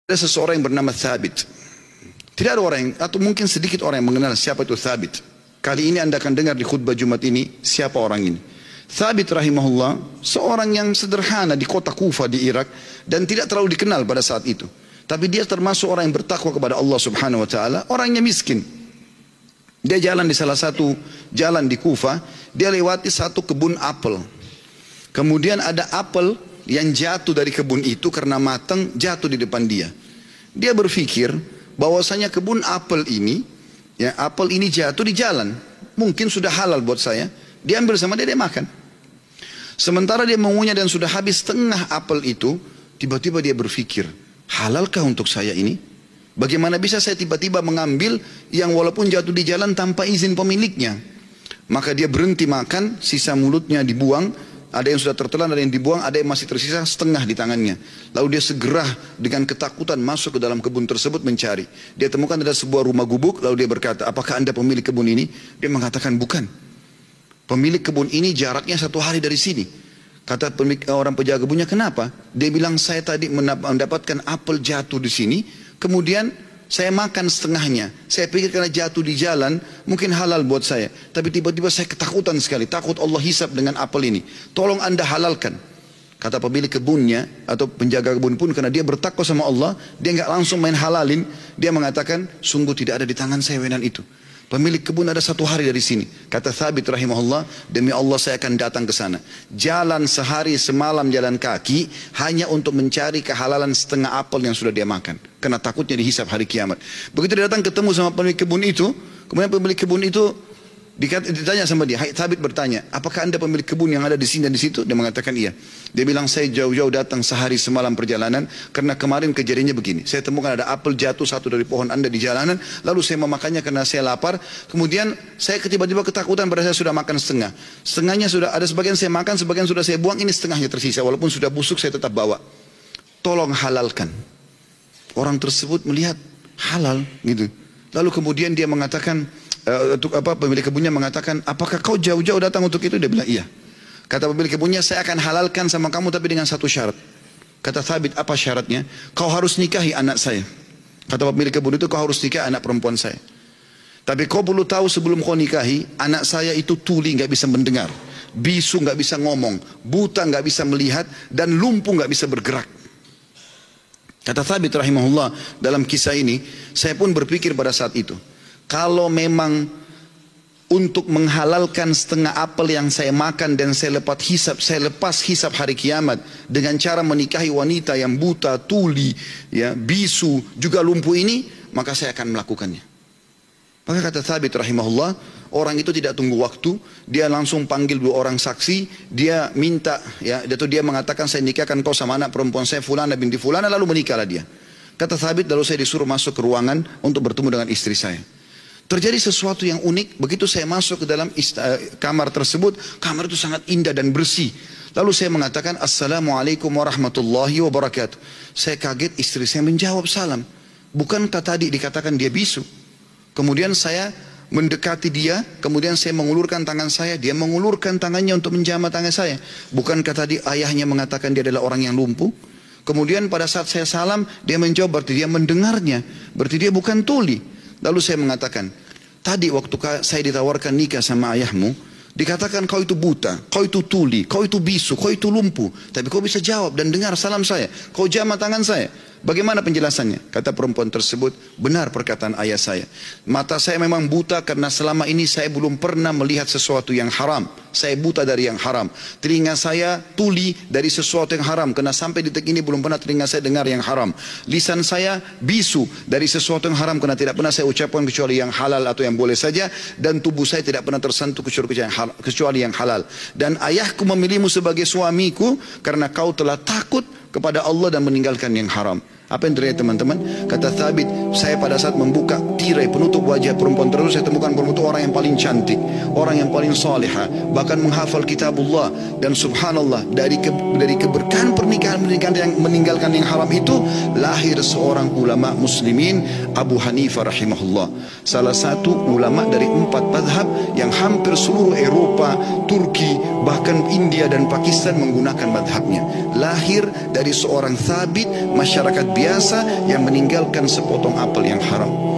Ada seseorang yang bernama Thabit. Tidak ada orang yang, atau mungkin sedikit orang yang mengenal siapa itu Thabit. Kali ini Anda akan dengar di khutbah Jumat ini siapa orang ini. Thabit rahimahullah seorang yang sederhana di kota Kufa di Irak dan tidak terlalu dikenal pada saat itu. Tapi dia termasuk orang yang bertakwa kepada Allah Subhanahu wa taala, orangnya miskin. Dia jalan di salah satu jalan di Kufa, dia lewati satu kebun apel. Kemudian ada apel yang jatuh dari kebun itu karena matang, jatuh di depan dia. Dia berpikir bahwasanya kebun apel ini, ya apel ini jatuh di jalan, mungkin sudah halal buat saya. Dia ambil sama dia makan. Sementara dia mengunyah dan sudah habis setengah apel itu, tiba-tiba dia berpikir, halalkah untuk saya ini? Bagaimana bisa saya tiba-tiba mengambil yang walaupun jatuh di jalan tanpa izin pemiliknya? Maka dia berhenti makan, sisa mulutnya dibuang. Ada yang sudah tertelan, ada yang dibuang, ada yang masih tersisa setengah di tangannya. Lalu dia segera dengan ketakutan masuk ke dalam kebun tersebut mencari. Dia temukan ada sebuah rumah gubuk, lalu dia berkata, apakah Anda pemilik kebun ini? Dia mengatakan bukan. Pemilik kebun ini jaraknya 1 hari dari sini. Kata orang penjaga kebunnya, kenapa? Dia bilang, saya tadi mendapatkan apel jatuh di sini, kemudian saya makan setengahnya. Saya pikir karena jatuh di jalan, mungkin halal buat saya. Tapi tiba-tiba saya ketakutan sekali. Takut Allah hisab dengan apel ini. Tolong Anda halalkan. Kata pemilik kebunnya, atau penjaga kebun pun, karena dia bertakwa sama Allah, dia nggak langsung main halalin. Dia mengatakan, sungguh tidak ada di tangan saya wenan itu. Pemilik kebun ada 1 hari dari sini. Kata Thabit rahimahullah, demi Allah saya akan datang ke sana. Jalan sehari semalam jalan kaki hanya untuk mencari kehalalan setengah apel yang sudah dia makan. Karena takutnya dihisab hari kiamat. Begitu dia datang ketemu sama pemilik kebun itu, kemudian pemilik kebun itu ditanya sama dia, Thabit bertanya, apakah Anda pemilik kebun yang ada di sini dan di situ? Dia mengatakan iya. Dia bilang, saya jauh-jauh datang sehari semalam perjalanan karena kemarin kejadiannya begini. Saya temukan ada apel jatuh satu dari pohon Anda di jalanan, lalu saya memakannya karena saya lapar. Kemudian saya tiba-tiba ketakutan pada saya sudah makan setengah. Setengahnya sudah ada, sebagian saya makan, sebagian sudah saya buang, ini setengahnya tersisa. Walaupun sudah busuk saya tetap bawa. Tolong halalkan. Orang tersebut melihat halal gitu. Lalu kemudian dia mengatakan, pemilik kebunnya mengatakan, apakah kau jauh-jauh datang untuk itu? Dia bilang iya. Kata pemilik kebunnya, saya akan halalkan sama kamu tapi dengan satu syarat. Kata Thabit, apa syaratnya? Kau harus nikahi anak saya. Kata pemilik kebun itu, kau harus nikah anak perempuan saya. Tapi kau perlu tahu sebelum kau nikahi, anak saya itu tuli, nggak bisa mendengar, bisu nggak bisa ngomong, buta nggak bisa melihat, dan lumpuh nggak bisa bergerak. Kata Thabit rahimahullah, dalam kisah ini saya pun berpikir pada saat itu, kalau memang untuk menghalalkan setengah apel yang saya makan dan saya lepas hisab hari kiamat dengan cara menikahi wanita yang buta, tuli, ya, bisu, juga lumpuh ini, maka saya akan melakukannya. Maka kata Thabit rahimahullah, orang itu tidak tunggu waktu, dia langsung panggil 2 orang saksi, dia minta, ya, dia mengatakan saya nikahkan kau sama anak perempuan saya Fulana binti Fulana, lalu menikahlah dia. Kata Thabit, lalu saya disuruh masuk ke ruangan untuk bertemu dengan istri saya. Terjadi sesuatu yang unik, begitu saya masuk ke dalam kamar tersebut, kamar itu sangat indah dan bersih. Lalu saya mengatakan, Assalamualaikum warahmatullahi wabarakatuh. Saya kaget, istri saya menjawab salam. Bukankah tadi dikatakan dia bisu? Kemudian saya mendekati dia, kemudian saya mengulurkan tangan saya, dia mengulurkan tangannya untuk menjamah tangan saya. Bukankah tadi ayahnya mengatakan dia adalah orang yang lumpuh? Kemudian pada saat saya salam, dia menjawab, berarti dia mendengarnya, berarti dia bukan tuli. Lalu saya mengatakan, tadi waktu saya ditawarkan nikah sama ayahmu, dikatakan kau itu buta, kau itu tuli, kau itu bisu, kau itu lumpuh. Tapi kau bisa jawab dan dengar salam saya, kau jamah tangan saya. Bagaimana penjelasannya? Kata perempuan tersebut, benar perkataan ayah saya. Mata saya memang buta karena selama ini saya belum pernah melihat sesuatu yang haram. Saya buta dari yang haram. Telinga saya tuli dari sesuatu yang haram, karena sampai detik ini belum pernah telinga saya dengar yang haram. Lisan saya bisu dari sesuatu yang haram, karena tidak pernah saya ucapkan kecuali yang halal atau yang boleh saja. Dan tubuh saya tidak pernah tersentuh kecuali yang halal. Dan ayahku memilihmu sebagai suamiku karena kau telah takut kepada Allah dan meninggalkan yang haram. Apa yang terjadi teman-teman? Kata Thabit, saya pada saat membuka tirai penutup wajah perempuan tersebut, saya temukan perempuan itu orang yang paling cantik, orang yang paling salihah, bahkan menghafal kitabullah. Dan subhanallah, dari keberkahan pernikahan yang meninggalkan yang haram itu, lahir seorang ulama muslimin, Abu Hanifah rahimahullah. Salah satu ulama dari 4 madhab yang hampir seluruh Eropa, Turki, bahkan India dan Pakistan menggunakan madhabnya. Lahir dari seorang Thabit, masyarakat biasa yang meninggalkan sepotong apel yang haram.